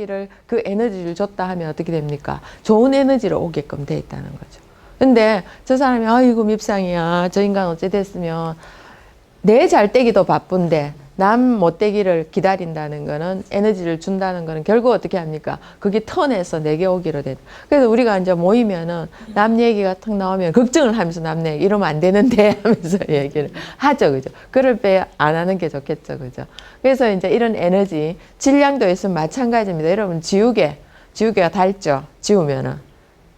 에너지를 그 에너지를 줬다 하면 어떻게 됩니까? 좋은 에너지로 오게끔 돼 있다는 거죠. 근데 저 사람이 아이고 밉상이야. 저 인간 어찌 됐으면 내 잘되기도 바쁜데 남 못되기를 기다린다는 거는 에너지를 준다는 거는 결국 어떻게 합니까? 그게 턴해서 내게 오기로 돼. 그래서 우리가 이제 모이면은 남 얘기가 탁 나오면 걱정을 하면서 남 얘기 이러면 안 되는데 하면서 얘기를 하죠. 그죠? 그럴 때 안 하는 게 좋겠죠. 그죠? 그래서 이제 이런 에너지 질량도 있으면 마찬가지입니다. 여러분 지우개가 닳죠. 지우면은.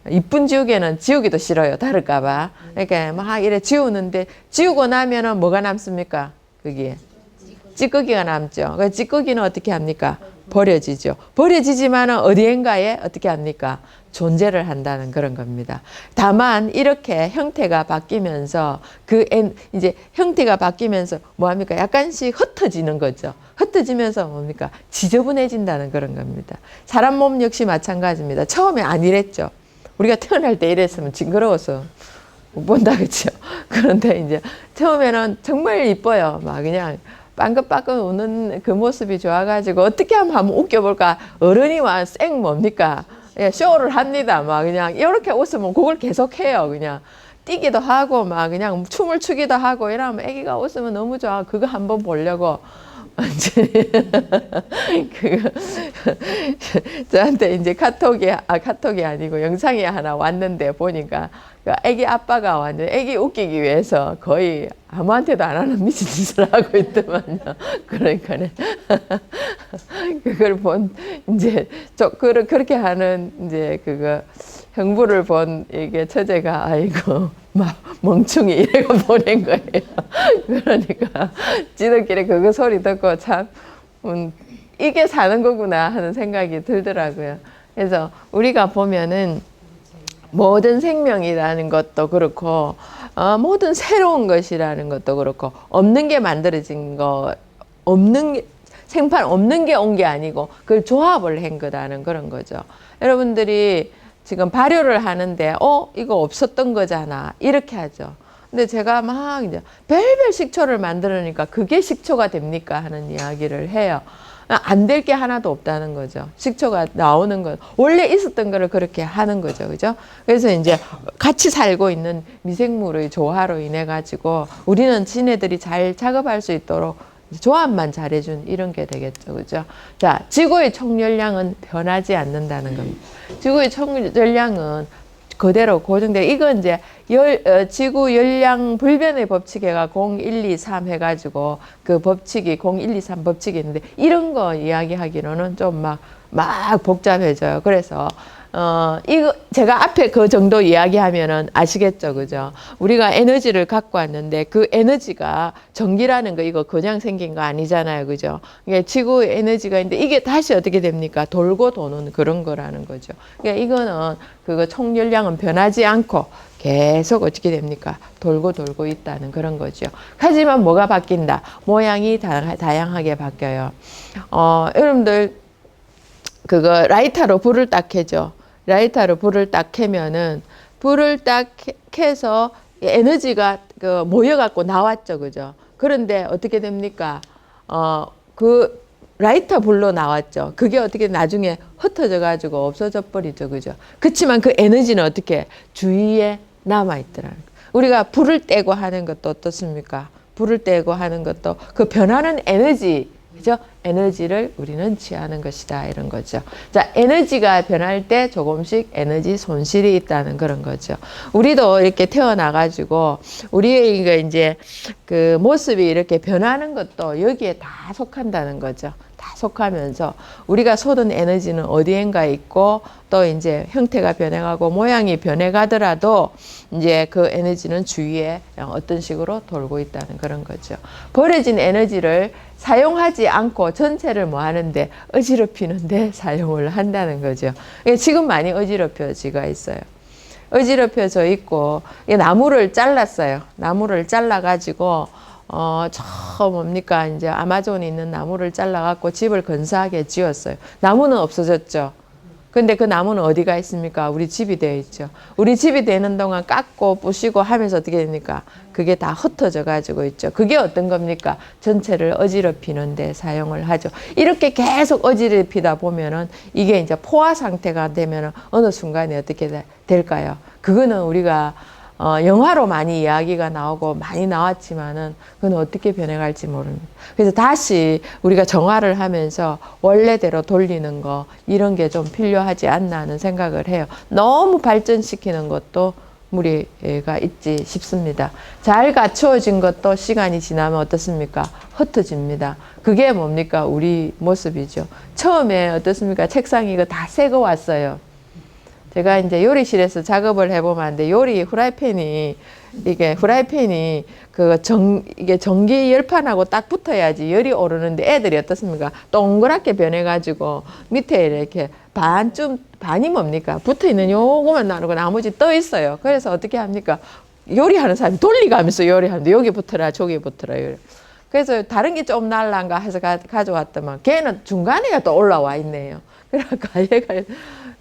이쁜 지우개는 지우기도 싫어요. 다를까봐. 그러니까 막 이래 지우는데 지우고 나면은 뭐가 남습니까? 거기에. 찌꺼기가 남죠. 그 찌꺼기는 어떻게 합니까? 버려지죠. 버려지지만은 어디엔가에 어떻게 합니까? 존재를 한다는 그런 겁니다. 다만 이렇게 형태가 바뀌면서 이제 형태가 바뀌면서 뭐 합니까? 약간씩 흩어지는 거죠. 흩어지면서 뭡니까? 지저분해진다는 그런 겁니다. 사람 몸 역시 마찬가지입니다. 처음에 안 이랬죠. 우리가 태어날 때 이랬으면 징그러워서 못 본다 그렇죠. 그런데 이제 처음에는 정말 이뻐요. 막 그냥 빵긋빵긋 우는 그 모습이 좋아가지고 어떻게 하면 한번 웃겨볼까. 어른이 와 쌩 뭡니까? 예, 쇼를 합니다. 막 그냥 이렇게 웃으면 그걸 계속해요. 그냥 뛰기도 하고 막 그냥 춤을 추기도 하고 이러면 애기가 웃으면 너무 좋아. 그거 한번 보려고. 그거 저한테 이제 카톡이 아니고 영상이 하나 왔는데 보니까 그 애기 아빠가 완전 애기 웃기기 위해서 거의 아무한테도 안 하는 미친 짓을 하고 있더만요. 그러니까는 그걸 본 이제 그렇게 하는 이제 그거 형부를 본 이게 처제가 아이고 막 멍충이 이래고 보낸 거예요. 그러니까 지들끼리 그거 소리 듣고 참 이게 사는 거구나 하는 생각이 들더라고요. 그래서 우리가 보면은 모든 생명이라는 것도 그렇고 모든 새로운 것이라는 것도 그렇고 없는 게 만들어진 거 생판 없는 게 온 게 아니고 그걸 조합을 한 거다는 그런 거죠. 여러분들이 지금 발효를 하는데 이거 없었던 거잖아 이렇게 하죠. 근데 제가 막 이제 별별 식초를 만들으니까 그게 식초가 됩니까 하는 이야기를 해요. 안 될 게 하나도 없다는 거죠. 식초가 나오는 건 원래 있었던 거를 그렇게 하는 거죠. 그죠? 그래서 이제 같이 살고 있는 미생물의 조화로 인해 가지고 우리는 지네들이 잘 작업할 수 있도록 조합만 잘해준 이런 게 되겠죠. 그죠? 자, 지구의 총열량은 변하지 않는다는 겁니다. 지구의 총열량은 그대로 고정돼. 이건 이제 지구 열량 불변의 법칙에가 0, 1, 2, 3 해가지고 그 법칙이 0, 1, 2, 3 법칙이 있는데 이런 거 이야기하기로는 좀 막 복잡해져요. 그래서 이거 제가 앞에 그 정도 이야기하면은 아시겠죠, 그죠? 우리가 에너지를 갖고 왔는데 그 에너지가 전기라는 거 이거 그냥 생긴 거 아니잖아요, 그죠? 이게 지구 에너지가 있는데 이게 다시 어떻게 됩니까? 돌고 도는 그런 거라는 거죠. 그러니까 이거는 그거 총열량은 변하지 않고 계속 어떻게 됩니까? 돌고 있다는 그런 거죠. 하지만 뭐가 바뀐다? 모양이 다양하게 바뀌어요. 여러분들 그거 라이터로 불을 딱 켜죠. 라이터로 불을 딱 켜면은 불을 딱 켜서 에너지가 모여갖고 나왔죠, 그죠? 그런데 어떻게 됩니까? 그 라이터 불로 나왔죠. 그게 어떻게 나중에 흩어져가지고 없어져 버리죠, 그죠? 그렇지만 그 에너지는 어떻게 주위에 남아있더라는 거예요. 우리가 불을 떼고 하는 것도 어떻습니까? 불을 떼고 하는 것도 그 변하는 에너지, 그죠? 에너지를 우리는 취하는 것이다 이런 거죠. 자, 에너지가 변할 때 조금씩 에너지 손실이 있다는 그런 거죠. 우리도 이렇게 태어나 가지고 우리의 이제 그 모습이 이렇게 변하는 것도 여기에 다 속한다는 거죠. 다 속하면서 우리가 쏟은 에너지는 어디엔가 있고 또 이제 형태가 변해가고 모양이 변해가더라도 이제 그 에너지는 주위에 어떤 식으로 돌고 있다는 그런 거죠. 버려진 에너지를 사용하지 않고 전체를 뭐 하는데 어지럽히는데 사용을 한다는 거죠. 지금 많이 어지럽혀지가 있어요. 어지럽혀져 있고 나무를 잘랐어요. 나무를 잘라가지고 저 뭡니까 이제 아마존에 있는 나무를 잘라갖고 집을 근사하게 지었어요. 나무는 없어졌죠. 근데 그 나무는 어디가 있습니까? 우리 집이 되어 있죠. 우리 집이 되는 동안 깎고 부시고 하면서 어떻게 됩니까? 그게 다 흩어져 가지고 있죠. 그게 어떤 겁니까? 전체를 어지럽히는 데 사용을 하죠. 이렇게 계속 어지럽히다 보면은 이게 이제 포화 상태가 되면은 어느 순간에 어떻게 될까요? 그거는 우리가 영화로 많이 이야기가 나오고 많이 나왔지만은 그건 어떻게 변해갈지 모릅니다. 그래서 다시 우리가 정화를 하면서 원래대로 돌리는 거 이런 게 좀 필요하지 않나 하는 생각을 해요. 너무 발전시키는 것도 무리가 있지 싶습니다. 잘 갖추어진 것도 시간이 지나면 어떻습니까? 흩어집니다. 그게 뭡니까? 우리 모습이죠. 처음에 어떻습니까? 책상이 이거 다 새 거 왔어요. 제가 이제 요리실에서 작업을 해보면 안 돼. 요리 이게 후라이팬이 이게 전기 열판하고 딱 붙어야지 열이 오르는데 애들이 어떻습니까? 동그랗게 변해가지고 밑에 이렇게 반이 뭡니까? 붙어 있는 요거만 나누고 나머지 떠 있어요. 그래서 어떻게 합니까? 요리하는 사람이 돌리가면서 요리하는데 여기 붙어라, 저기 붙어라. 그래서 다른 게 좀 날란가 해서 가져왔더만 걔는 중간에 또 올라와 있네요.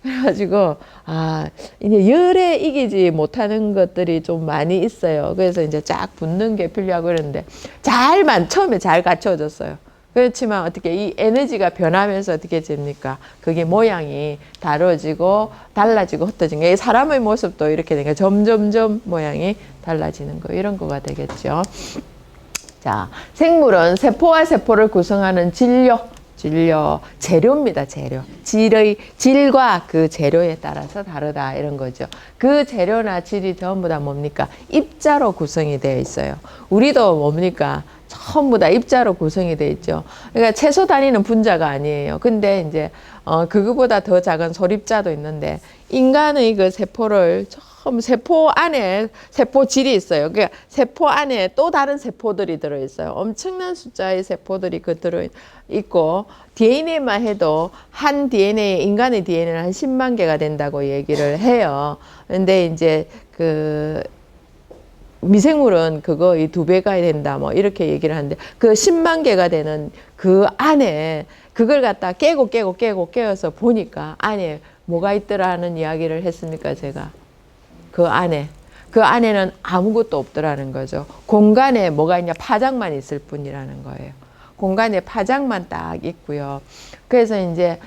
그래가지고 이제 열에 이기지 못하는 것들이 좀 많이 있어요. 그래서 이제 쫙 붙는 게 필요하고 그러는데 처음에 잘 갖춰졌어요. 그렇지만 어떻게 이 에너지가 변하면서 어떻게 됩니까? 그게 모양이 달라지고 흩어진 게 사람의 모습도 이렇게 되니까 점점점 모양이 달라지는 거 이런 거가 되겠죠. 자, 생물은 세포와 세포를 구성하는 재료입니다. 재료. 질과 그 재료에 따라서 다르다 이런 거죠. 그 재료나 질이 전부 다 뭡니까? 입자로 구성이 되어 있어요. 우리도 뭡니까? 전부 다 입자로 구성이 되어 있죠. 그러니까 채소 단위는 분자가 아니에요. 근데 이제 그거보다 더 작은 소립자도 있는데 인간의 그 세포를 세포 안에 세포질이 있어요. 그러니까 세포 안에 또 다른 세포들이 들어있어요. 엄청난 숫자의 세포들이 들어있고 DNA만 해도 인간의 DNA는 한 10만 개가 된다고 얘기를 해요. 근데 이제 미생물은 그거 이 2배가 된다 뭐 이렇게 얘기를 하는데 그 10만 개가 되는 그 안에 그걸 갖다 깨어서 보니까 안에 뭐가 있더라 하는 이야기를 했습니까 제가. 그 안에는 아무것도 없더라는 거죠. 공간에 뭐가 있냐 파장만 있을 뿐이라는 거예요. 공간에 파장만 딱 있고요. 그래서 이제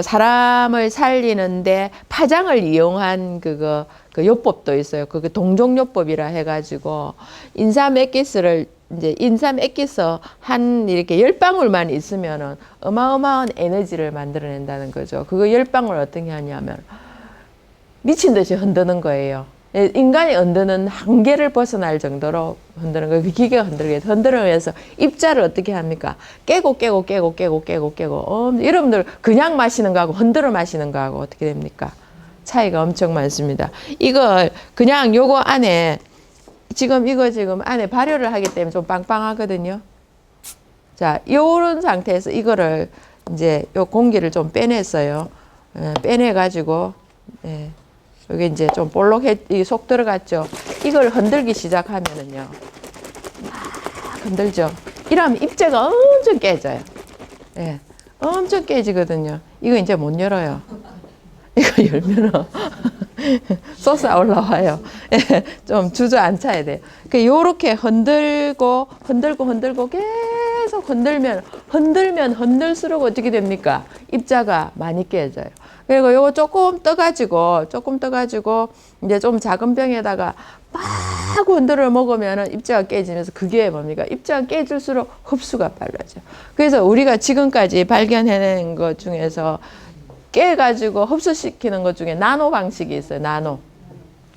사람을 살리는데 파장을 이용한 그 요법도 있어요. 그게 동종요법이라 해가지고 인삼 액기스 한 이렇게 10방울만 있으면은 어마어마한 에너지를 만들어낸다는 거죠. 그거 10방울 어떻게 하냐면 미친 듯이 흔드는 거예요. 인간이 흔드는 한계를 벗어날 정도로 흔드는 거예요. 그 기계가 흔들면서 입자를 어떻게 합니까? 깨고. 여러분들 그냥 마시는 거하고 흔들어 마시는 거하고 어떻게 됩니까? 차이가 엄청 많습니다. 이걸 그냥 요거 안에 지금 안에 발효를 하기 때문에 좀 빵빵하거든요. 자, 요런 상태에서 이거를 이제 요 공기를 좀 빼냈어요. 빼내가지고, 여기 이제 좀 속 들어갔죠. 이걸 흔들기 시작하면은요. 막 흔들죠. 이러면 입자가 엄청 깨져요. 엄청 깨지거든요. 이거 이제 못 열어요. 이거 열면은 소스가 올라와요. 좀 주저앉혀야 돼요. 요렇게 흔들고 계속 흔들면 흔들수록 어떻게 됩니까? 입자가 많이 깨져요. 그리고 요거 조금 떠가지고 이제 좀 작은 병에다가 막 흔들어 먹으면은 입자가 깨지면서 그게 뭡니까? 입자가 깨질수록 흡수가 빨라져요. 그래서 우리가 지금까지 발견해낸 것 중에서 깨가지고 흡수시키는 것 중에 나노 방식이 있어요. 나노.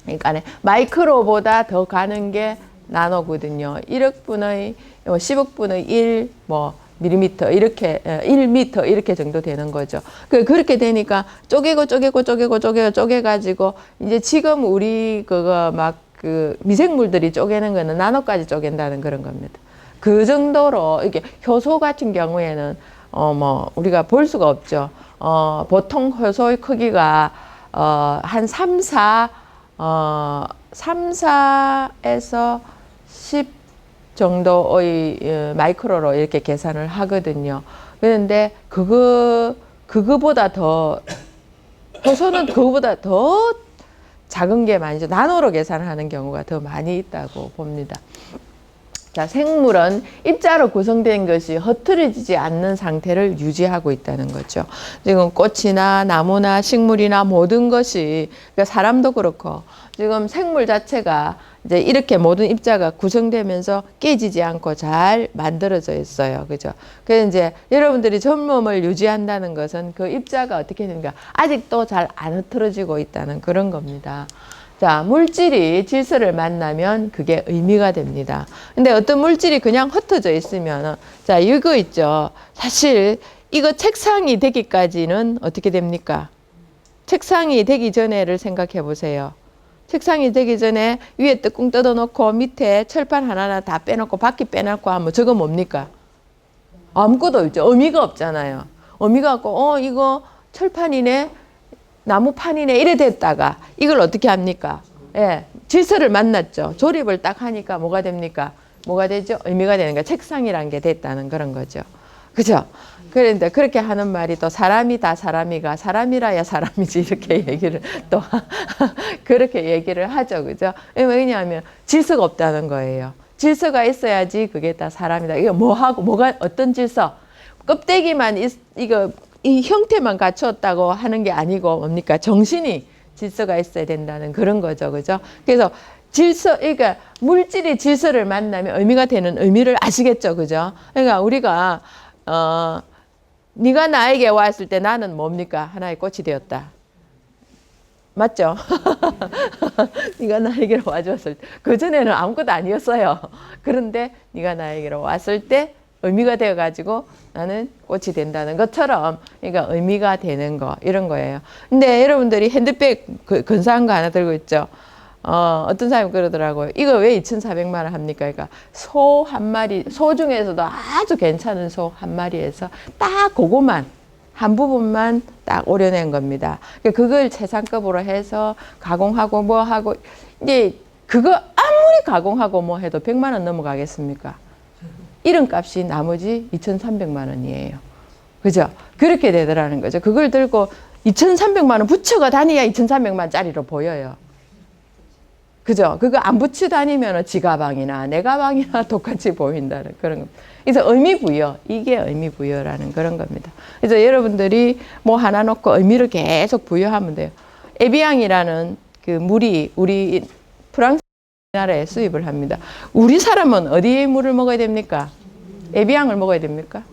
그러니까 마이크로보다 더 가는 게 나노거든요. 1억분의 10억분의 1 밀리미터 이렇게 1미터 이렇게 정도 되는 거죠. 그렇게 되니까 쪼개가지고 이제 지금 우리 미생물들이 쪼개는 거는 나노까지 쪼갠다는 그런 겁니다. 그 정도로 이게 효소 같은 경우에는 우리가 볼 수가 없죠. 보통 효소의 크기가 한 3,4에서 10 정도의 마이크로로 이렇게 계산을 하거든요. 그런데 그거보다 더 효소는 그거보다 더 작은 게 많이죠. 나노로 계산하는 경우가 더 많이 있다고 봅니다. 자, 생물은 입자로 구성된 것이 흐트러지지 않는 상태를 유지하고 있다는 거죠. 지금 꽃이나 나무나 식물이나 모든 것이, 그러니까 사람도 그렇고, 지금 생물 자체가 이제 이렇게 모든 입자가 구성되면서 깨지지 않고 잘 만들어져 있어요. 그죠? 그래서 이제 여러분들이 젊음을 유지한다는 것은 그 입자가 어떻게 되는가, 아직도 잘 안 흐트러지고 있다는 그런 겁니다. 자, 물질이 질소를 만나면 그게 의미가 됩니다. 근데 어떤 물질이 그냥 흩어져 있으면, 자, 이거 있죠. 사실 이거 책상이 되기까지는 어떻게 됩니까? 책상이 되기 전에를 생각해 보세요. 책상이 되기 전에 위에 뚜껑 뜯어놓고 밑에 철판 하나하나 다 빼놓고 바퀴 빼놓고 하면 저거 뭡니까? 아무것도 없죠. 의미가 없잖아요. 의미가 없고, 이거 철판이네, 나무판이네, 이래 됐다가 이걸 어떻게 합니까? 예, 질서를 만났죠. 조립을 딱 하니까 뭐가 됩니까? 뭐가 되죠? 의미가 되는 거야. 책상이란 게 됐다는 그런 거죠. 그죠? 그런데 그렇게 하는 말이 또 사람이다 사람이가 사람이라야 사람이지 이렇게 얘기를 또 그렇게 얘기를 하죠. 그죠? 왜냐하면 질서가 없다는 거예요. 질서가 있어야지 그게 다 사람이다. 이거 뭐가 어떤 질서? 껍데기만 이거 이 형태만 갖추었다고 하는 게 아니고 뭡니까? 정신이 질서가 있어야 된다는 그런 거죠. 그죠? 그래서 질서, 그러니까 물질이 질서를 만나면 의미가 되는 의미를 아시겠죠. 그죠? 그러니까 우리가, 네가 나에게 왔을 때 나는 뭡니까? 하나의 꽃이 되었다. 맞죠? 네가 나에게로 와주었을 때. 그전에는 아무것도 아니었어요. 그런데 네가 나에게로 왔을 때 의미가 되어가지고 나는 꽃이 된다는 것처럼, 그러니까 의미가 되는 거, 이런 거예요. 근데 여러분들이 핸드백 근사한 거 하나 들고 있죠. 어떤 사람이 그러더라고요. 이거 왜 2,400만 원 합니까? 그러니까 소 한 마리, 소 중에서도 아주 괜찮은 소 한 마리에서 딱 그거만, 한 부분만 딱 오려낸 겁니다. 그걸 최상급으로 해서 가공하고 뭐 하고, 이제 그거 아무리 가공하고 뭐 해도 100만 원 넘어가겠습니까? 이런 값이 나머지 2,300만 원이에요. 그죠? 그렇게 되더라는 거죠. 그걸 들고 2,300만 원 붙여가 다니야 2,300만 짜리로 보여요. 그죠? 그거 안 붙여 다니면 지 가방이나 내 가방이나 똑같이 보인다는 그런 겁니다. 그래서 의미 부여, 이게 의미 부여라는 그런 겁니다. 그래서 여러분들이 뭐 하나 놓고 의미를 계속 부여하면 돼요. 에비앙이라는 그 물이 우리 프랑스 나라에 수입을 합니다. 우리 사람은 어디에 물을 먹어야 됩니까? 에비앙을 먹어야 됩니까?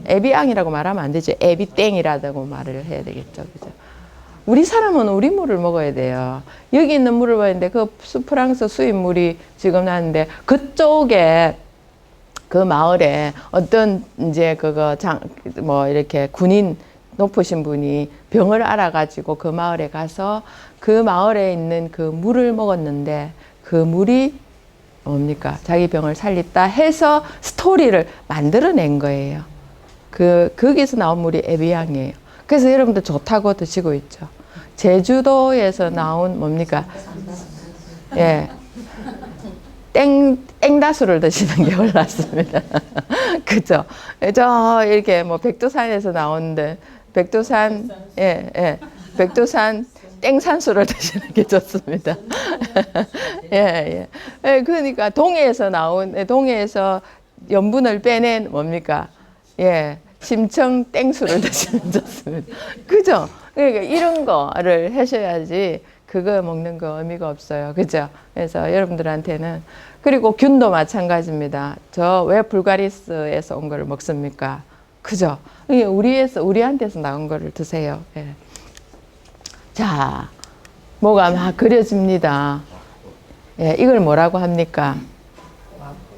에비앙이라고 말하면 안 되죠. 에비땡이라고 말을 해야 되겠죠. 그죠? 우리 사람은 우리 물을 먹어야 돼요. 여기 있는 물을 먹는데 그 프랑스 수입 물이 지금 나는데 그쪽에 그 마을에 어떤 이제 그거 뭐 이렇게 군인 높으신 분이 병을 알아가지고 그 마을에 가서 그 마을에 있는 그 물을 먹었는데 그 물이 뭡니까? 자기 병을 살렸다 해서 스토리를 만들어낸 거예요. 거기서 나온 물이 에비앙이에요. 그래서 여러분들 좋다고 드시고 있죠. 제주도에서 나온 뭡니까? 예. 땡다수를 드시는 게 올랐습니다. 그죠? 저 이렇게 뭐 백두산에서 나오는데 백두산, 백두산 땡산수를 드시는 게 좋습니다. 예. 그러니까 동해에서 동해에서 염분을 빼낸 뭡니까? 예. 심청 땡수를 드시면 좋습니다. 그죠? 그러니까 이런 거를 하셔야지 그거 먹는 거 의미가 없어요. 그죠? 그래서 여러분들한테는, 그리고 균도 마찬가지입니다. 저 왜 불가리스에서 온 거를 먹습니까? 그죠? 우리한테서 나온 거를 드세요. 예. 자, 뭐가 막 그려집니다. 예, 이걸 뭐라고 합니까?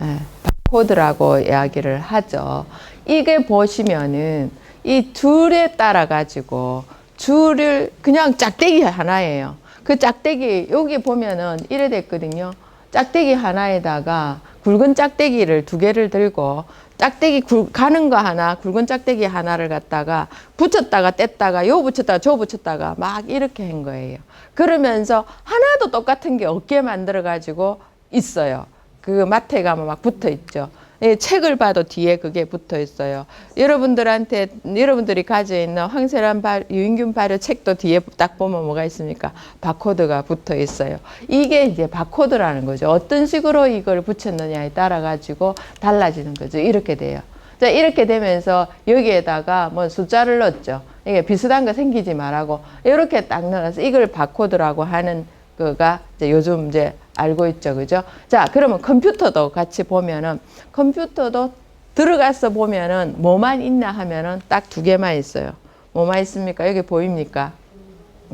예, 바코드라고 이야기를 하죠. 이게 보시면은 이 줄에 따라 가지고 줄을 그냥 짝대기 하나예요. 그 짝대기 여기 보면은 이래 됐거든요. 짝대기 하나에다가 굵은 짝대기를 2개를 들고 짝대기 가는 거 하나, 굵은 짝대기 하나를 갖다가 붙였다가 뗐다가 요 붙였다가 저 붙였다가 막 이렇게 한 거예요. 그러면서 하나도 똑같은 게 없게 만들어 가지고 있어요. 그 마트에 가면 막 붙어 있죠. 예, 책을 봐도 뒤에 그게 붙어 있어요. 여러분들이 가지고 있는 황세란 유인균 발효 책도 뒤에 딱 보면 뭐가 있습니까? 바코드가 붙어 있어요. 이게 이제 바코드라는 거죠. 어떤 식으로 이걸 붙였느냐에 따라 가지고 달라지는 거죠. 이렇게 돼요. 자, 이렇게 되면서 여기에다가 뭐 숫자를 넣었죠. 이게 비슷한 거 생기지 말라고 이렇게 딱 넣어서 이걸 바코드라고 하는 거가 이제 요즘 이제 알고 있죠. 그죠? 자, 그러면 컴퓨터도 같이 보면은 컴퓨터도 들어가서 보면은 뭐만 있나 하면은 딱 두 개만 있어요. 뭐만 있습니까? 여기 보입니까?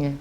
예.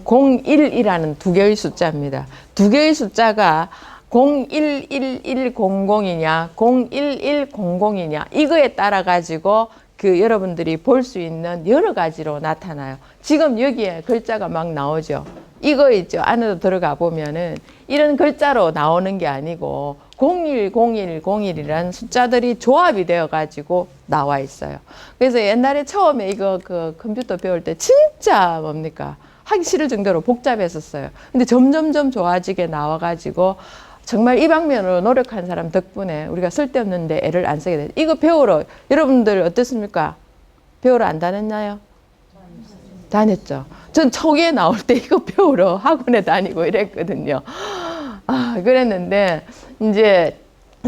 01이라는 두 개의 숫자입니다. 두 개의 숫자가 011100이냐 01100이냐 이거에 따라 가지고 그 여러분들이 볼 수 있는 여러 가지로 나타나요. 지금 여기에 글자가 막 나오죠. 이거 있죠. 안으로 들어가 보면은 이런 글자로 나오는 게 아니고 010101이라는 숫자들이 조합이 되어 가지고 나와 있어요. 그래서 옛날에 처음에 이거 그 컴퓨터 배울 때 진짜 뭡니까? 하기 싫을 정도로 복잡했었어요. 근데 점점점 좋아지게 나와 가지고 정말 이 방면으로 노력한 사람 덕분에 우리가 쓸데없는데 애를 안 쓰게 돼요. 이거 배우러 여러분들 어떻습니까? 배우러 안 다녔나요? 다녔죠. 전 초기에 나올 때 이거 배우러 학원에 다니고 이랬거든요. 그랬는데 이제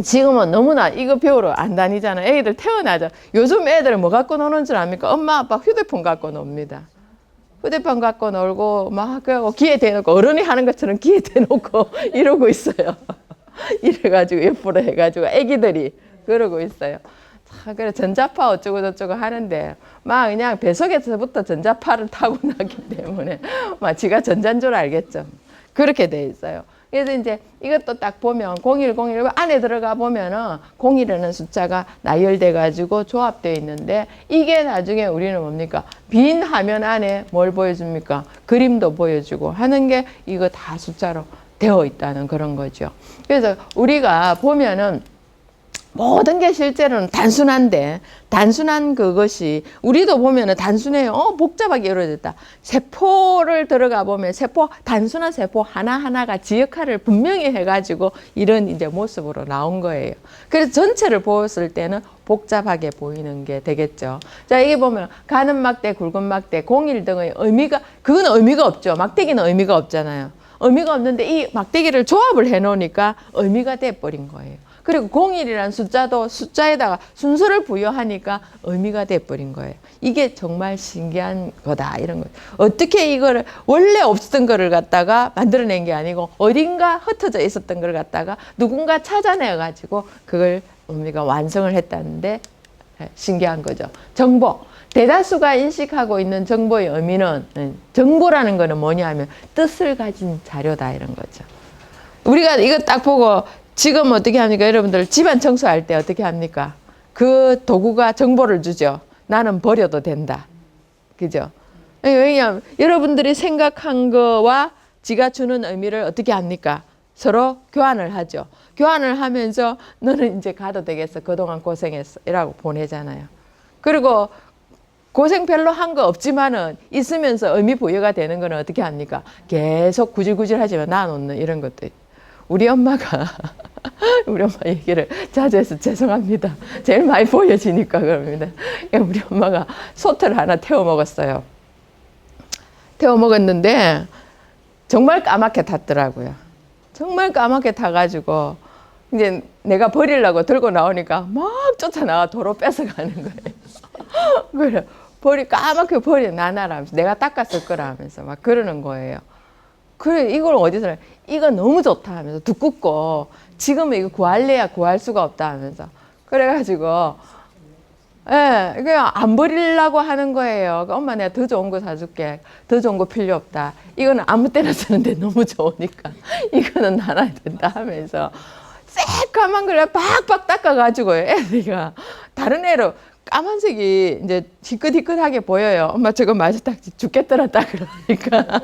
지금은 너무나 이거 배우러 안 다니잖아요. 애기들 태어나죠. 요즘 애들은 뭐 갖고 노는 줄 압니까? 엄마 아빠 휴대폰 갖고 놉니다. 휴대폰 갖고 놀고 막 귀에 대놓고 어른이 하는 것처럼 귀에 대놓고 이러고 있어요. 이래가지고 옆으로 해가지고 애기들이 그러고 있어요. 그래 전자파 어쩌고 저쩌고 하는데 막 그냥 뱃속에서부터 전자파를 타고나기 때문에 막 지가 전자인 줄 알겠죠. 그렇게 돼 있어요. 그래서 이제 이것도 딱 보면 0101 안에 들어가 보면은 0이라는 숫자가 나열돼 가지고 조합되어 있는데 이게 나중에 우리는 뭡니까? 빈 화면 안에 뭘 보여줍니까? 그림도 보여주고 하는 게 이거 다 숫자로 되어 있다는 그런 거죠. 그래서 우리가 보면은 모든 게 실제로는 단순한데 단순한 그것이 우리도 보면은 단순해요. 복잡하게 이루어졌다. 세포를 들어가 보면 단순한 세포 하나하나가 지 역할을 분명히 해가지고 이런 이제 모습으로 나온 거예요. 그래서 전체를 보았을 때는 복잡하게 보이는 게 되겠죠. 자, 이게 보면 가는 막대, 굵은 막대, 01 등의 그건 의미가 없죠. 막대기는 의미가 없잖아요. 의미가 없는데 이 막대기를 조합을 해 놓으니까 의미가 돼 버린 거예요. 그리고 01이라는 숫자도 숫자에다가 순서를 부여하니까 의미가 돼버린 거예요. 이게 정말 신기한 거다 이런 거예요. 어떻게 이거를 원래 없었던 거를 갖다가 만들어낸 게 아니고 어딘가 흩어져 있었던 걸 갖다가 누군가 찾아내 가지고 그걸 우리가 완성을 했다는데 신기한 거죠. 정보. 대다수가 인식하고 있는 정보의 의미는 정보라는 거는 뭐냐 하면 뜻을 가진 자료다 이런 거죠. 우리가 이거 딱 보고 지금 어떻게 합니까? 여러분들 집안 청소할 때 어떻게 합니까? 그 도구가 정보를 주죠. 나는 버려도 된다. 그죠? 왜냐하면 여러분들이 생각한 거와 지가 주는 의미를 어떻게 합니까? 서로 교환을 하죠. 교환을 하면서 너는 이제 가도 되겠어. 그동안 고생했어. 이라고 보내잖아요. 그리고 고생 별로 한 거 없지만은 있으면서 의미 부여가 되는 거는 어떻게 합니까? 계속 구질구질 하지만 놔놓는 이런 것들. 우리 엄마가 우리 엄마 얘기를 자주 해서 죄송합니다. 제일 많이 보여지니까 그럽니다. 우리 엄마가 소트를 하나 태워 먹었어요. 태워 먹었는데 정말 까맣게 탔더라고요. 정말 까맣게 타가지고 이제 내가 버리려고 들고 나오니까 막 쫓아나와 도로 뺏어가는 거예요. 그래 까맣게 나나라면서 내가 닦았을 거라 하면서 막 그러는 거예요. 그래 이걸 어디서 이거 너무 좋다 하면서 두껍고 지금은 이거 구할래야 구할 수가 없다 하면서 그래가지고 그냥 안 버리려고 하는 거예요. 엄마 내가 더 좋은 거 사줄게. 더 좋은 거 필요 없다. 이거는 아무 때나 쓰는데 너무 좋으니까 이거는 나눠야 된다 하면서 새까만 걸 팍팍 닦아가지고 애들이가 다른 애로 까만색이 이제 희끗희끗하게 보여요. 엄마 저거 마저 딱 죽겠더라 딱 그러니까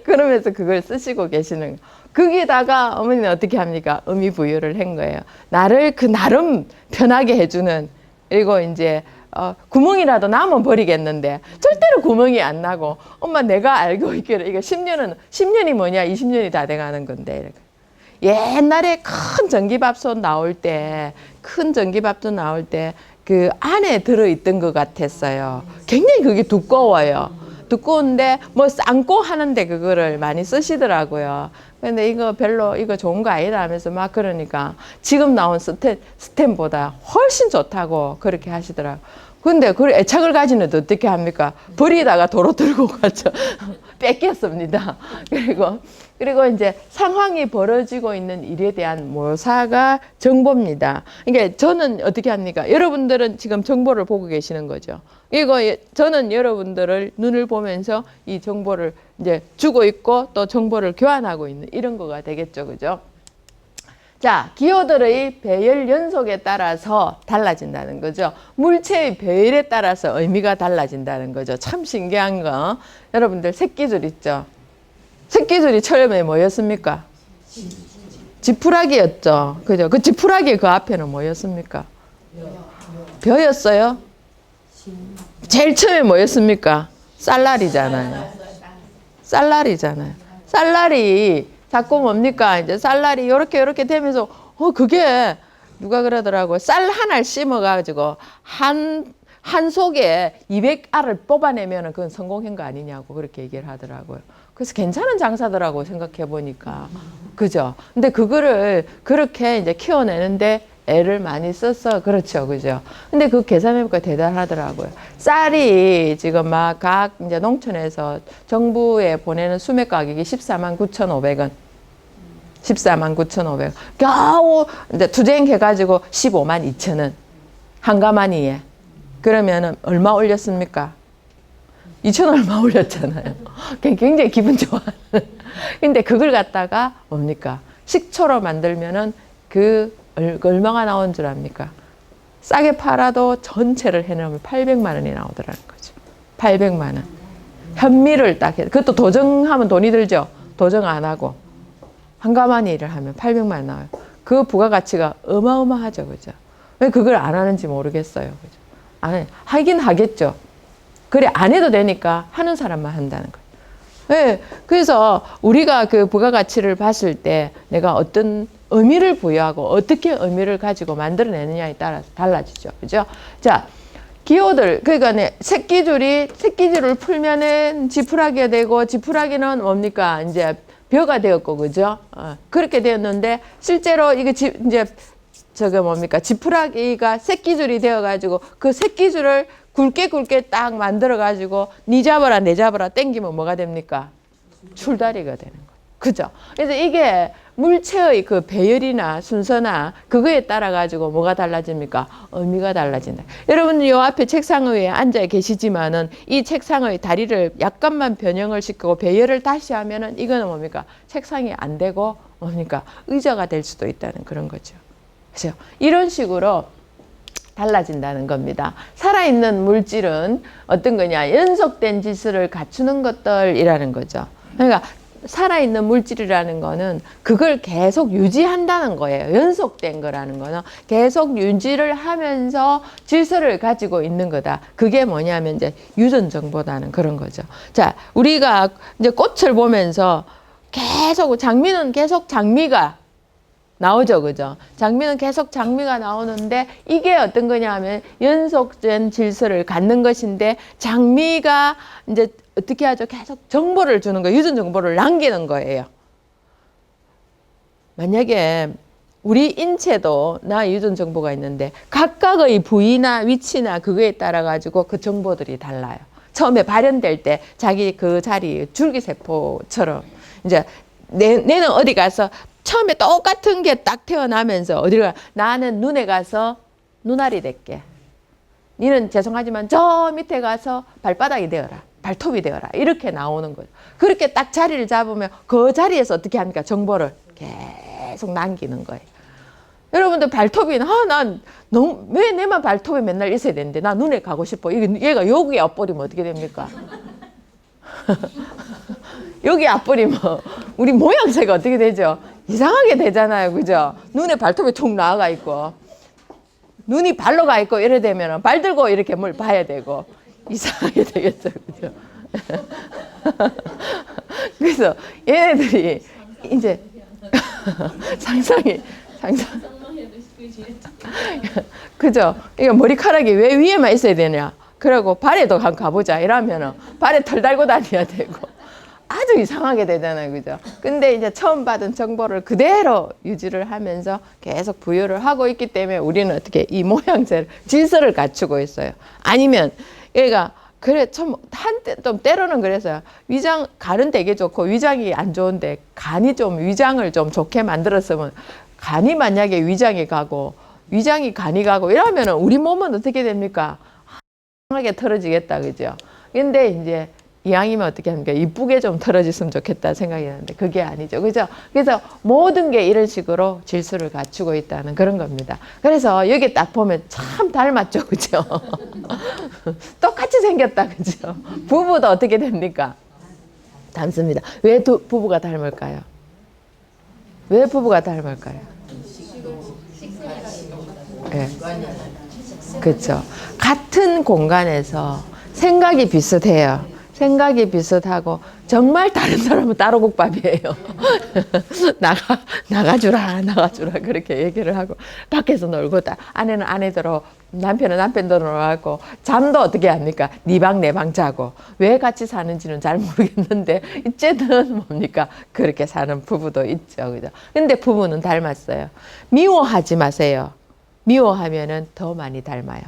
그러면서 그걸 쓰시고 계시는 거기다가 어머니는 어떻게 합니까? 의미 부여를 한 거예요. 나를 그 나름 편하게 해주는 그리고 이제 구멍이라도 나면 버리겠는데 절대로 구멍이 안 나고 엄마 내가 알고 있기를 이거 10년이 뭐냐 20년이 다 돼가는 건데 이렇게. 옛날에 큰 전기밥솥 나올 때, 큰 전기밥솥 나올 때 그 안에 들어있던 것 같았어요. 굉장히 그게 두꺼워요. 두꺼운데 뭐 삶고 하는데 그거를 많이 쓰시더라고요. 근데 이거 별로 이거 좋은 거 아니다 하면서 막 그러니까 지금 나온 스텐보다 훨씬 좋다고 그렇게 하시더라고요. 근데 그 애착을 가지는데 어떻게 합니까? 버리다가 도로 들고 가죠. 뺏겼습니다. 그리고 이제 상황이 벌어지고 있는 일에 대한 묘사가 정보입니다. 그러니까 저는 어떻게 합니까? 여러분들은 지금 정보를 보고 계시는 거죠. 이거 저는 여러분들을 눈을 보면서 이 정보를 이제 주고 있고 또 정보를 교환하고 있는 이런 거가 되겠죠. 그죠? 자, 기호들의 배열 연속에 따라서 달라진다는 거죠. 물체의 배열에 따라서 의미가 달라진다는 거죠. 참 신기한 거. 여러분들 새끼줄 있죠? 새끼줄이 처음에 뭐였습니까? 지푸라기였죠. 그죠? 그 지푸라기 그 앞에는 뭐였습니까? 벼였어요? 제일 처음에 뭐였습니까? 쌀날이잖아요. 쌀날이잖아요. 쌀날이 자꾸 뭡니까? 이제 쌀날이 요렇게 되면서, 그게 누가 그러더라고요. 쌀 하나를 심어가지고 한 속에 200알을 뽑아내면 그건 성공한 거 아니냐고 그렇게 얘기를 하더라고요. 그래서 괜찮은 장사더라고 생각해 보니까. 그죠? 근데 그거를 그렇게 이제 키워내는데 애를 많이 썼어. 그렇죠. 그죠? 근데 그 계산해보니까 대단하더라고요. 쌀이 지금 막 각 이제 농촌에서 정부에 보내는 수매 가격이 14만 9,500원. 14만 9,500원. 겨우 이제 투쟁해가지고 15만 2천원. 한 가마니에. 그러면은 얼마 올렸습니까? 2천 얼마 올렸잖아요. 굉장히 기분 좋아하는. 근데 그걸 갖다가 뭡니까? 식초로 만들면은 그 얼마가 나온 줄 압니까? 싸게 팔아도 전체를 해놓으면 800만 원이 나오더라는 거죠. 800만 원. 현미를 딱 해. 그것도 도정하면 돈이 들죠. 도정 안 하고. 한 가마니 일을 하면 800만 원 나와요. 그 부가가치가 어마어마하죠. 그죠? 왜 그걸 안 하는지 모르겠어요. 그죠? 하긴 하겠죠. 그래, 안 해도 되니까 하는 사람만 한다는 거예요. 네, 그래서 우리가 그 부가가치를 봤을 때 내가 어떤 의미를 부여하고 어떻게 의미를 가지고 만들어내느냐에 따라서 달라지죠. 그죠? 자, 기호들, 그러니까 새끼줄을 풀면은 지푸라기가 되고, 지푸라기는 뭡니까? 이제 벼가 되었고, 그죠? 그렇게 되었는데, 실제로 이게 뭡니까? 지푸라기가 새끼줄이 되어가지고, 그 새끼줄을 굵게 딱 만들어가지고, 니 잡아라, 내 잡아라, 땡기면 뭐가 됩니까? 줄다리가 되는 거예요. 그죠? 그래서 이게 물체의 그 배열이나 순서나 그거에 따라 가지고 뭐가 달라집니까? 의미가 달라진다. 여러분 요 앞에 책상 위에 앉아 계시지만은 이 책상의 다리를 약간만 변형을 시키고 배열을 다시 하면은 이거는 뭡니까? 책상이 안 되고 뭡니까? 의자가 될 수도 있다는 그런 거죠. 그렇죠? 이런 식으로 달라진다는 겁니다. 살아있는 물질은 어떤 거냐? 연속된 질서를 갖추는 것들이라는 거죠. 그러니까 살아있는 물질이라는 거는 그걸 계속 유지한다는 거예요. 연속된 거라는 거는 계속 유지를 하면서 질서를 가지고 있는 거다. 그게 뭐냐면 이제 유전정보라는 그런 거죠. 자, 우리가 이제 꽃을 보면서 계속 장미는 계속 장미가 나오죠. 그죠? 장미는 계속 장미가 나오는데 이게 어떤 거냐 하면 연속된 질서를 갖는 것인데 장미가 이제 어떻게 하죠? 계속 정보를 주는 거예요. 유전 정보를 남기는 거예요. 만약에 우리 인체도 나 유전 정보가 있는데 각각의 부위나 위치나 그거에 따라 가지고 그 정보들이 달라요. 처음에 발현될 때 자기 그 자리 줄기세포처럼 이제 내는 어디 가서 처음에 똑같은 게 딱 태어나면서 어디를 가? 나는 눈에 가서 눈알이 될게. 니는 죄송하지만 저 밑에 가서 발바닥이 되어라. 발톱이 되어라. 이렇게 나오는 거죠. 그렇게 딱 자리를 잡으면 그 자리에서 어떻게 합니까? 정보를 계속 남기는 거예요. 여러분들 발톱이 왜 내만 발톱이 맨날 있어야 되는데 나 눈에 가고 싶어. 얘가 여기에 엎버리면 어떻게 됩니까? 여기 앞버리면 우리 모양새가 어떻게 되죠? 이상하게 되잖아요. 그죠? 눈에 발톱이 툭 나가 있고 눈이 발로 가 있고 이래 되면 발 들고 이렇게 뭘 봐야 되고 이상하게 되겠죠. 그죠? 그래서 얘네들이 이제 상상이 상상. 그죠? 이거 머리카락이 왜 위에만 있어야 되냐? 그리고 발에도 한번 가보자. 이러면은 발에 털 달고 다녀야 되고 아주 이상하게 되잖아요, 그죠? 근데 이제 처음 받은 정보를 그대로 유지를 하면서 계속 부여를 하고 있기 때문에 우리는 어떻게 이 모양새를 질서를 갖추고 있어요. 아니면 얘가 그래 좀 한때 좀 때로는 그래서요. 위장 간은 되게 좋고 위장이 안 좋은데 간이 좀 위장을 좀 좋게 만들었으면 간이 만약에 위장이 가고 위장이 간이 가고 이러면은 우리 몸은 어떻게 됩니까? 하게 털어지겠다, 그죠? 근데 이제 이왕이면 어떻게 합니까? 이쁘게 좀 털어졌으면 좋겠다 생각이 드는데 그게 아니죠, 그죠? 그래서 모든 게 이런 식으로 질서를 갖추고 있다는 그런 겁니다. 그래서 여기 딱 보면 참 닮았죠, 그죠? 똑같이 생겼다, 그죠? 부부도 어떻게 됩니까? 닮습니다. 왜 부부가 닮을까요? 왜 부부가 닮을까요? 네. 그렇죠. 같은 공간에서 생각이 비슷해요. 생각이 비슷하고 정말 다른 사람은 따로 국밥이에요. 나가주라 그렇게 얘기를 하고 밖에서 놀고 아내는 아내대로 남편은 남편대로 놀고 잠도 어떻게 합니까? 네 방 내 방 자고 왜 같이 사는지는 잘 모르겠는데 이제는 뭡니까? 그렇게 사는 부부도 있죠, 그죠? 근데 부부는 닮았어요. 미워하지 마세요. 미워하면은 더 많이 닮아요.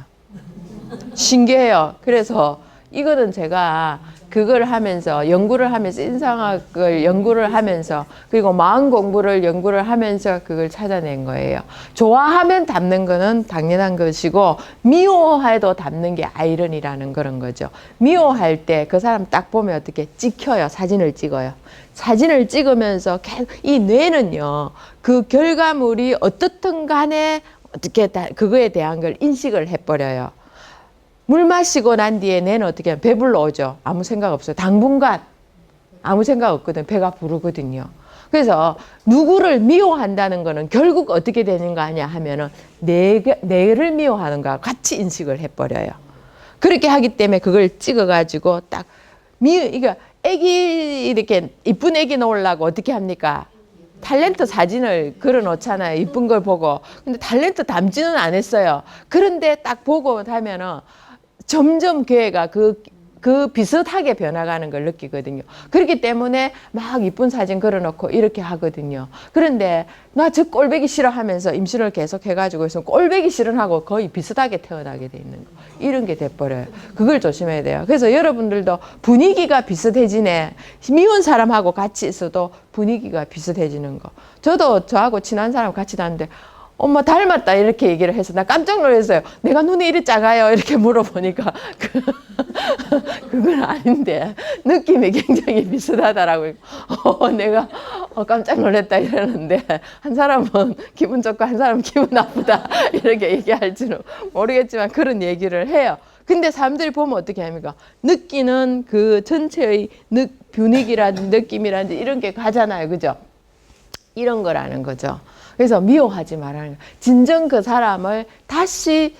신기해요. 그래서 이거는 제가 그걸 하면서 연구를 하면서 인상학을 연구를 하면서 그리고 마음 공부를 연구를 하면서 그걸 찾아낸 거예요. 좋아하면 닮는 거는 당연한 것이고 미워해도 닮는 게 아이러니라는 그런 거죠. 미워할 때 그 사람 딱 보면 어떻게 찍혀요. 사진을 찍어요. 사진을 찍으면서 이 뇌는요. 그 결과물이 어떻든 간에 어떻게 그거에 대한 걸 인식을 해버려요. 물 마시고 난 뒤에 뇌는 어떻게 하면 배불러 오죠. 아무 생각 없어요. 당분간 아무 생각 없거든. 배가 부르거든요. 그래서 누구를 미워한다는 거는 결국 어떻게 되는 거 아니야 하면은 뇌를 미워하는 거와 같이 인식을 해버려요. 그렇게 하기 때문에 그걸 찍어가지고 딱 이거 애기 이렇게 이쁜 애기 놓으려고 어떻게 합니까? 탤런트 사진을 걸어 놓잖아요. 이쁜 걸 보고. 근데 탤런트 담지는 안 했어요. 그런데 딱 보고 하면은 점점 걔가 그 비슷하게 변화가는 걸 느끼거든요. 그렇기 때문에 막 이쁜 사진 걸어놓고 이렇게 하거든요. 그런데 나 저 꼴배기 싫어하면서 임신을 계속 해가지고 있으면 꼴배기 싫어하고 거의 비슷하게 태어나게 돼 있는 거. 이런 게 돼버려요. 그걸 조심해야 돼요. 그래서 여러분들도 분위기가 비슷해지네. 미운 사람하고 같이 있어도 분위기가 비슷해지는 거. 저도 저하고 친한 사람 같이 다니는데 엄마 닮았다 이렇게 얘기를 해서 나 깜짝 놀랐어요. 내가 눈이 이리 작아요 이렇게 물어보니까 그건 아닌데 느낌이 굉장히 비슷하다라고 내가 깜짝 놀랐다 이러는데 한 사람은 기분 좋고 한 사람은 기분 나쁘다 이렇게 얘기할지는 모르겠지만 그런 얘기를 해요. 근데 사람들이 보면 어떻게 합니까? 느끼는 그 전체의 분위기라든지 느낌이라든지 이런 게 가잖아요. 그죠? 이런 거라는 거죠. 그래서 미워하지 말라는 거예요. 진정 그 사람을 다시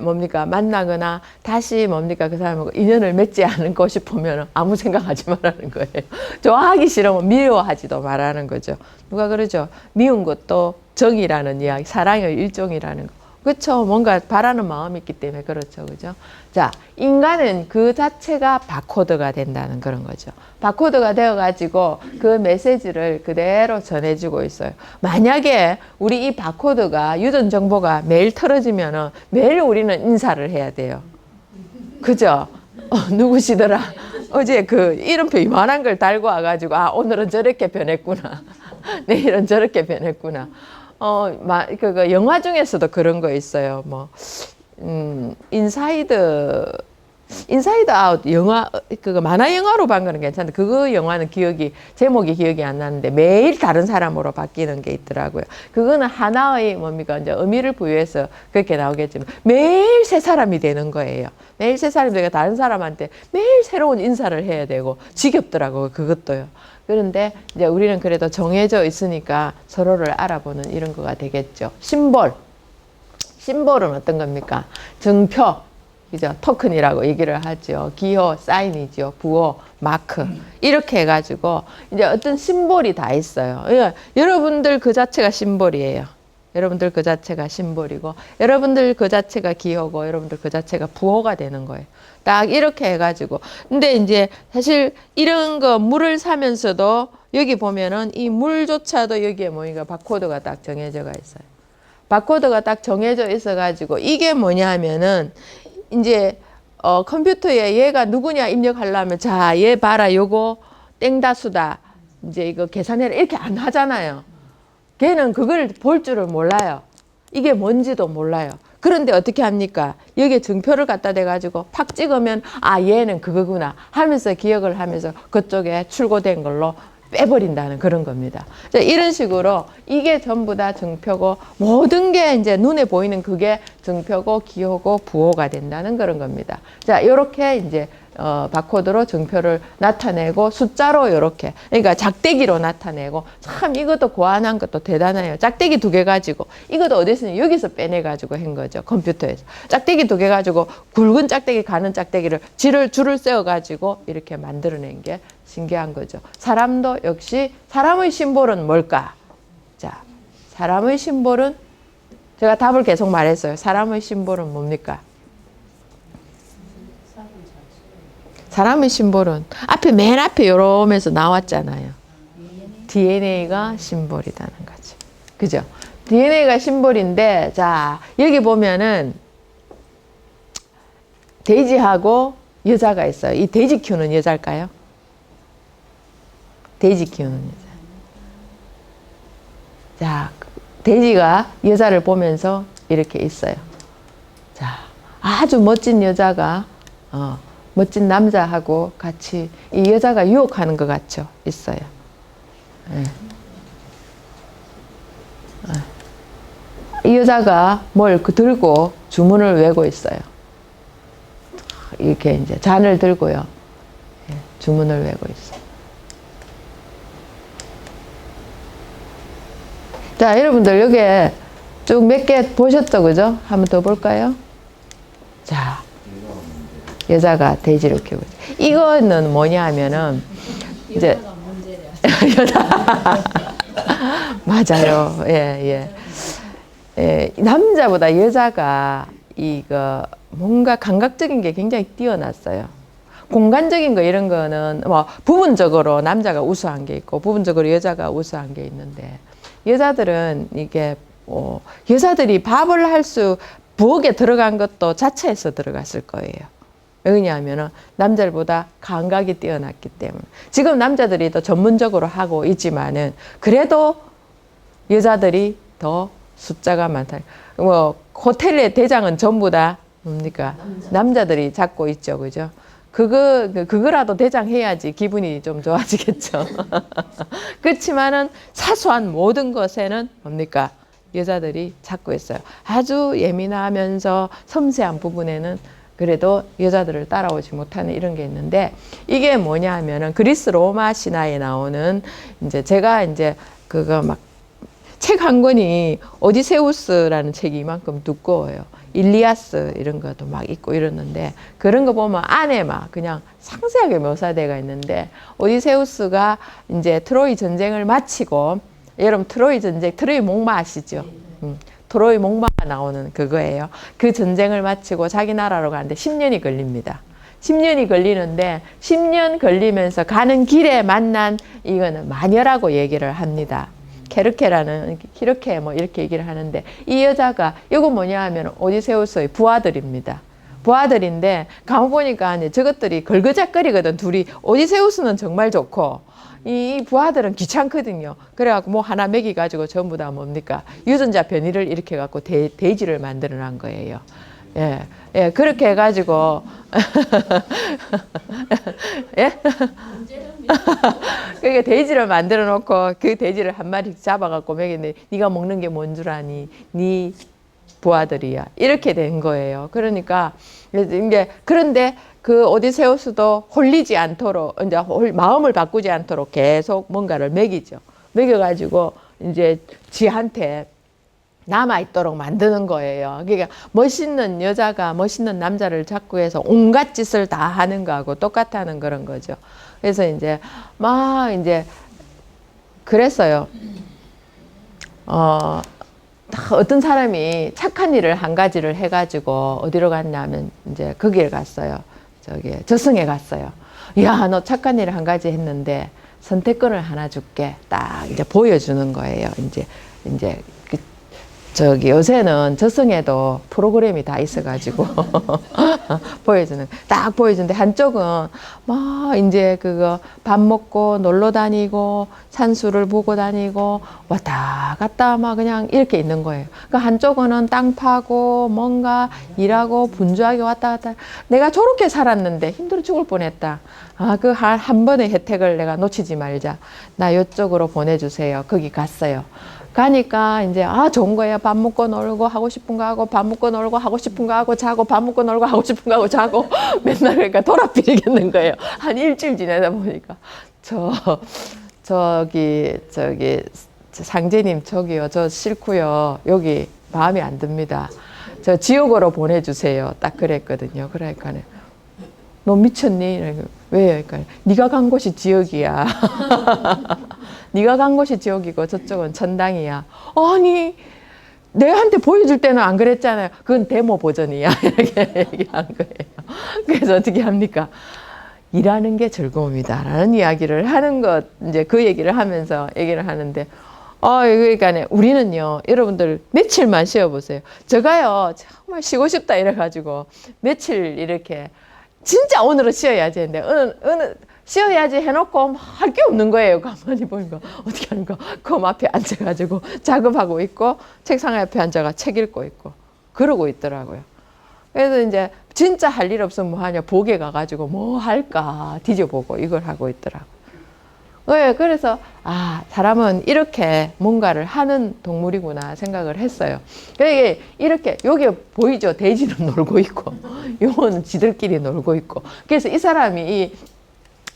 뭡니까 만나거나 다시 뭡니까 그 사람하고 인연을 맺지 않고 싶으면 아무 생각하지 말라는 거예요. 좋아하기 싫으면 미워하지도 말라는 거죠. 누가 그러죠? 미운 것도 정이라는 이야기, 사랑의 일종이라는 거. 그렇죠. 뭔가 바라는 마음이 있기 때문에 그렇죠. 그죠? 자, 인간은 그 자체가 바코드가 된다는 그런 거죠. 바코드가 되어가지고 그 메시지를 그대로 전해주고 있어요. 만약에 우리 이 바코드가 유전 정보가 매일 틀어지면은 매일 우리는 인사를 해야 돼요. 그죠? 누구시더라? 어제 그 이름표 이만한 걸 달고 와가지고 오늘은 저렇게 변했구나. 내일은 저렇게 변했구나. 그 영화 중에서도 그런 거 있어요. 인사이드 아웃 영화, 그거 만화 영화로 본 거는 괜찮은데, 그거 영화는 제목이 기억이 안 나는데, 매일 다른 사람으로 바뀌는 게 있더라고요. 그거는 하나의 뭡니까, 이제 의미를 부여해서 그렇게 나오겠지만, 매일 새 사람이 되는 거예요. 매일 새 사람이 되고 다른 사람한테 매일 새로운 인사를 해야 되고, 지겹더라고요. 그것도요. 그런데 이제 우리는 그래도 정해져 있으니까 서로를 알아보는 이런 거가 되겠죠. 심볼은 어떤 겁니까? 증표. 그죠? 토큰이라고 얘기를 하죠. 기호, 사인이죠. 부호, 마크. 이렇게 해가지고 이제 어떤 심볼이 다 있어요. 그러니까 여러분들 그 자체가 심볼이에요. 여러분들 그 자체가 심볼이고, 여러분들 그 자체가 기호고, 여러분들 그 자체가 부호가 되는 거예요. 딱 이렇게 해가지고. 근데 이제 사실 이런 거 물을 사면서도 여기 보면은 이 물조차도 여기에 뭐니까 바코드가 딱 정해져가 있어요. 바코드가 딱 정해져 있어가지고 이게 뭐냐면은 이제 컴퓨터에 얘가 누구냐 입력하려면 자, 얘 봐라, 요거 땡다수다. 이제 이거 계산해라 이렇게 안 하잖아요. 걔는 그걸 볼 줄을 몰라요. 이게 뭔지도 몰라요. 그런데 어떻게 합니까? 여기에 증표를 갖다 대가지고 팍 찍으면 아, 얘는 그거구나 하면서 기억을 하면서 그쪽에 출고된 걸로 빼버린다는 그런 겁니다. 자, 이런 식으로 이게 전부 다 증표고 모든 게 이제 눈에 보이는 그게 증표고 기호고 부호가 된다는 그런 겁니다. 자, 이렇게 이제 바코드로 증표를 나타내고 숫자로 이렇게 그러니까 작대기로 나타내고 참 이것도 고안한 것도 대단해요. 짝대기 2개 가지고 이것도 어디서 여기서 빼내 가지고 한 거죠. 컴퓨터에서 짝대기 2개 가지고 굵은 짝대기 가는 짝대기를 줄을 세워 가지고 이렇게 만들어낸 게 신기한 거죠. 사람도 역시 사람의 심볼은 뭘까? 자, 사람의 심볼은 제가 답을 계속 말했어요. 사람의 심볼은 뭡니까? 사람의 심볼은 맨 앞에 요러면서 나왔잖아요. DNA가 심볼이라는 거죠. 그죠? DNA가 심볼인데, 자, 여기 보면은 돼지하고 여자가 있어요. 이 돼지 키우는 여자일까요? 돼지 키우는 여자. 자, 돼지가 여자를 보면서 이렇게 있어요. 자, 아주 멋진 여자가, 멋진 남자하고 같이 이 여자가 유혹하는 것 같죠? 있어요. 네. 이 여자가 뭘 들고 주문을 외고 있어요. 이렇게 이제 잔을 들고요. 주문을 외고 있어요. 자, 여러분들 여기에 쭉 몇 개 보셨죠? 그죠? 한번 더 볼까요? 자, 여자가 돼지를 키우고 있어요. 이거는 뭐냐 하면은 이제 여자 맞아요. 예. 남자보다 여자가 이거 뭔가 감각적인 게 굉장히 뛰어났어요. 공간적인 거 이런 거는 뭐 부분적으로 남자가 우수한 게 있고 부분적으로 여자가 우수한 게 있는데 여자들은 이게 여자들이 밥을 할 수 부엌에 들어간 것도 자체에서 들어갔을 거예요. 왜냐하면 남자들보다 감각이 뛰어났기 때문에. 지금 남자들이 더 전문적으로 하고 있지만은 그래도 여자들이 더 숫자가 많다. 뭐 호텔의 대장은 전부 다 뭡니까? 남자들이 잡고 있죠, 그죠? 그거라도 대장해야지 기분이 좀 좋아지겠죠. 그렇지만은 사소한 모든 것에는 뭡니까? 여자들이 잡고 있어요. 아주 예민하면서 섬세한 부분에는 그래도 여자들을 따라오지 못하는 이런 게 있는데 이게 뭐냐 하면은 그리스 로마 신화에 나오는 이제 제가 이제 그거 막 책 한 권이 오디세우스라는 책이 이만큼 두꺼워요. 일리아스 이런 것도 막 있고 이러는데 그런 거 보면 안에 막 그냥 상세하게 묘사되어 있는데 오디세우스가 이제 트로이 전쟁을 마치고 여러분 트로이 전쟁, 트로이 목마 아시죠? 트로이 목마가 나오는 그거예요. 그 전쟁을 마치고 자기 나라로 가는데 10년이 걸립니다. 10년이 걸리는데 10년 걸리면서 가는 길에 만난 이거는 마녀라고 얘기를 합니다. 케르케라는 키르케 뭐 이렇게 얘기를 하는데 이 여자가 이거 뭐냐 하면 오디세우스의 부하들입니다. 부하들인데 가만 보니까 저것들이 걸그작거리거든. 둘이. 오디세우스는 정말 좋고 이 부하들은 귀찮거든요. 그래갖고 뭐 하나 먹이가지고 전부 다 뭡니까? 유전자 변이를 일으켜갖고 돼지를 만들어 난 거예요. 예, 그렇게 해가지고 예? 그러니까 돼지를 만들어 놓고 그 돼지를 한 마리 잡아갖고 먹였는데 네가 먹는 게 뭔 줄 아니? 네 부하들이야. 이렇게 된 거예요. 그러니까 이게 그런데 그 오디세우스도 홀리지 않도록 이제 마음을 바꾸지 않도록 계속 뭔가를 먹이죠. 먹여가지고 이제 지한테 남아있도록 만드는 거예요. 그러니까 멋있는 여자가 멋있는 남자를 잡고 해서 온갖 짓을 다 하는 거하고 똑같다는 그런 거죠. 그래서 이제 막 이제 그랬어요. 어떤 사람이 착한 일을 한 가지를 해가지고 어디로 갔냐면 이제 거기에 갔어요. 저기 저승에 갔어요. 야, 너 착한 일을 한 가지 했는데 선택권을 하나 줄게. 딱 이제 보여주는 거예요. 이제 저기 요새는 저승에도 프로그램이 다 있어가지고 딱 보여주는데 한쪽은 막 이제 그거 밥 먹고 놀러 다니고 산수를 보고 다니고 왔다 갔다 막 그냥 이렇게 있는 거예요. 그 한쪽은 땅 파고 뭔가 일하고 분주하게 왔다 갔다. 내가 저렇게 살았는데 힘들어 죽을 뻔했다. 그 한 번의 혜택을 내가 놓치지 말자. 나 이쪽으로 보내주세요. 거기 갔어요. 가니까 이제 좋은 거예요. 밥 먹고 놀고 하고 싶은 거 하고 밥 먹고 놀고 하고 싶은 거 하고 자고 밥 먹고 놀고 하고 싶은 거 하고 자고 맨날 그러니까 돌아피겠는 거예요. 한 일주일 지내다 보니까 저기 상제님 저기요 저 싫고요 여기 마음에 안 듭니다. 저 지옥으로 보내주세요. 딱 그랬거든요. 그러니까 너 미쳤니? 왜요? 그러니까 네가 간 곳이 지옥이야. 네가 간 곳이 지옥이고 저쪽은 천당이야. 아니 내한테 보여줄 때는 안 그랬잖아요. 그건 데모 버전이야. 이렇게 얘기한 거예요. 그래서 어떻게 합니까? 일하는 게 즐거움이다 라는 이야기를 하는 것, 이제 그 얘기를 하면서 얘기를 하는데 그러니까 우리는요, 여러분들 며칠만 쉬어보세요. 제가요 정말 쉬고 싶다 이래가지고 며칠 이렇게 진짜 오늘은 쉬어야지 했는데 어느 쉬어야지 해놓고 할 게 없는 거예요. 가만히 보니까 어떻게 하는가? 컴 앞에 앉아가지고 작업하고 있고 책상 앞에 앉아가 책 읽고 있고 그러고 있더라고요. 그래서 이제 진짜 할 일 없으면 뭐 하냐? 복에 가가지고 뭐 할까 뒤져보고 이걸 하고 있더라고요. 네, 그래서 사람은 이렇게 뭔가를 하는 동물이구나 생각을 했어요. 그러니까 이렇게 여기 보이죠? 돼지는 놀고 있고 용은 지들끼리 놀고 있고. 그래서 이 사람이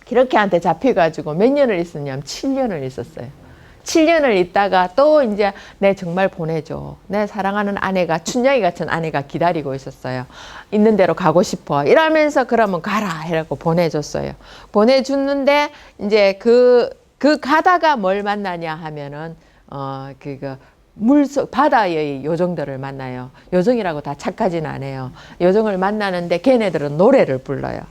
기러기한테 잡혀가지고 몇 년을 있었냐면 7년을 있었어요. 7년을 있다가 또 이제 내 정말 보내줘. 내 사랑하는 아내가 춘향이 같은 아내가 기다리고 있었어요. 있는 대로 가고 싶어. 이러면서 그러면 가라 해라고 보내줬어요. 보내줬는데 이제 그 가다가 뭘 만나냐 하면은 물속 바다의 요정들을 만나요. 요정이라고 다 착하진 않아요. 요정을 만나는데 걔네들은 노래를 불러요.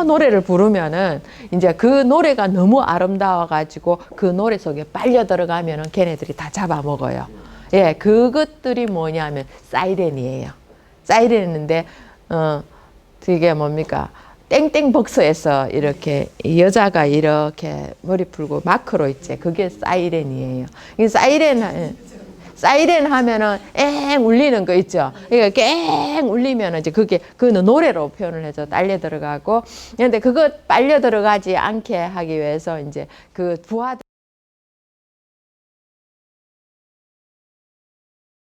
노래를 부르면은 이제 그 노래가 너무 아름다워 가지고 그 노래 속에 빨려 들어가면은 걔네들이 다 잡아먹어요. 예, 그것들이 뭐냐면 사이렌이에요. 사이렌인데 그게 뭡니까? 땡땡벅스에서 이렇게 여자가 이렇게 머리 풀고 마크로 있지. 그게 사이렌이에요. 이 사이렌 하면은 엥 울리는 거 있죠. 그러니까 깽 울리면은 이제 그거는 노래로 표현을 해서 딸려 들어가고. 그런데 그거 빨려 들어가지 않게 하기 위해서 이제 그 부하들